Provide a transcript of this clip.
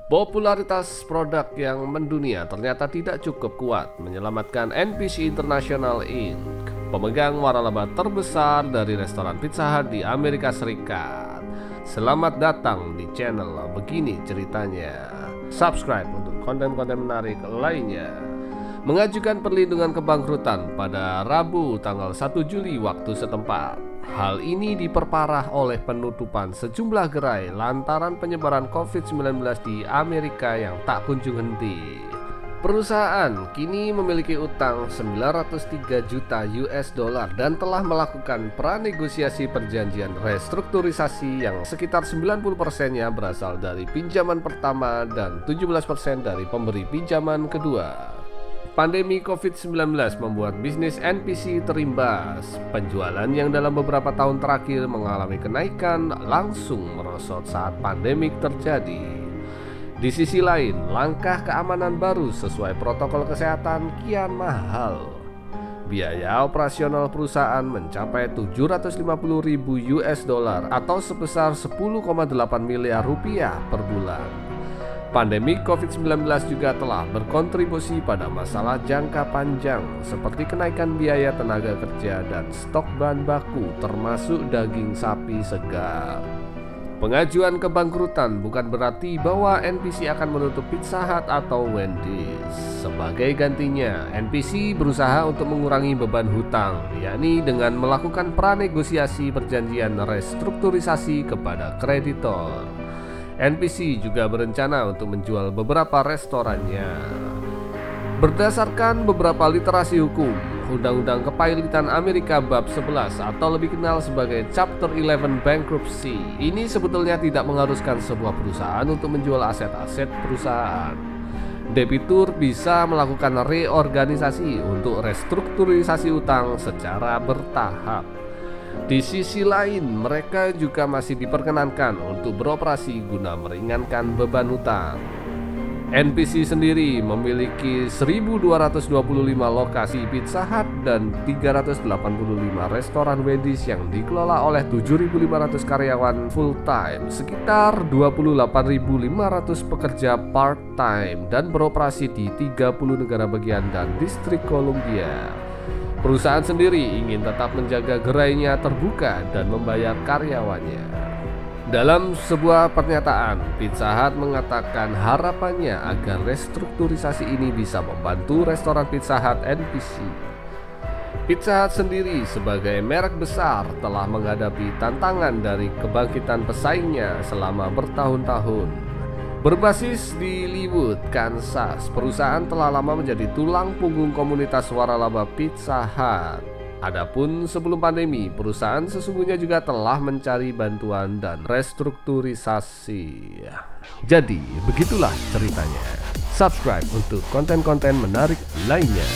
Popularitas produk yang mendunia ternyata tidak cukup kuat menyelamatkan NPC International Inc., pemegang waralaba terbesar dari restoran Pizza Hut di Amerika Serikat. Selamat datang di channel Begini Ceritanya. Subscribe untuk konten-konten menarik lainnya. Mengajukan perlindungan kebangkrutan pada Rabu tanggal 1 Juli waktu setempat. Hal ini diperparah oleh penutupan sejumlah gerai lantaran penyebaran COVID-19 di Amerika yang tak kunjung henti. Perusahaan kini memiliki utang 903 juta US dollar dan telah melakukan pranegosiasi perjanjian restrukturisasi yang sekitar 90%-nya berasal dari pinjaman pertama dan 17% dari pemberi pinjaman kedua. Pandemi COVID-19 membuat bisnis NPC terimbas. Penjualan yang dalam beberapa tahun terakhir mengalami kenaikan langsung merosot saat pandemik terjadi. Di sisi lain, langkah keamanan baru sesuai protokol kesehatan kian mahal. Biaya operasional perusahaan mencapai 750.000 US dollar atau sebesar 10,8 miliar rupiah per bulan. Pandemi COVID-19 juga telah berkontribusi pada masalah jangka panjang seperti kenaikan biaya tenaga kerja dan stok bahan baku termasuk daging sapi segar. Pengajuan kebangkrutan bukan berarti bahwa NPC akan menutup Pizza Hut atau Wendy's. Sebagai gantinya, NPC berusaha untuk mengurangi beban hutang, yakni dengan melakukan pranegosiasi perjanjian restrukturisasi kepada kreditor. NPC juga berencana untuk menjual beberapa restorannya. Berdasarkan beberapa literasi hukum, Undang-Undang Kepailitan Amerika Bab 11 atau lebih kenal sebagai Chapter 11 Bankruptcy, ini sebetulnya tidak mengharuskan sebuah perusahaan untuk menjual aset-aset perusahaan. Debitur bisa melakukan reorganisasi untuk restrukturisasi utang secara bertahap. Di sisi lain, mereka juga masih diperkenankan untuk beroperasi guna meringankan beban hutang. NPC sendiri memiliki 1.225 lokasi Pizza Hut dan 385 restoran Wendy's yang dikelola oleh 7.500 karyawan full-time, sekitar 28.500 pekerja part-time, dan beroperasi di 30 negara bagian dan distrik Columbia. Perusahaan sendiri ingin tetap menjaga gerainya terbuka dan membayar karyawannya. Dalam sebuah pernyataan, Pizza Hut mengatakan harapannya agar restrukturisasi ini bisa membantu restoran Pizza Hut NPC. Pizza Hut sendiri sebagai merek besar telah menghadapi tantangan dari kebangkitan pesaingnya selama bertahun-tahun. Berbasis di Leawood, Kansas, perusahaan telah lama menjadi tulang punggung komunitas waralaba Pizza Hut. Adapun sebelum pandemi, perusahaan sesungguhnya juga telah mencari bantuan dan restrukturisasi. Jadi, begitulah ceritanya. Subscribe untuk konten-konten menarik lainnya.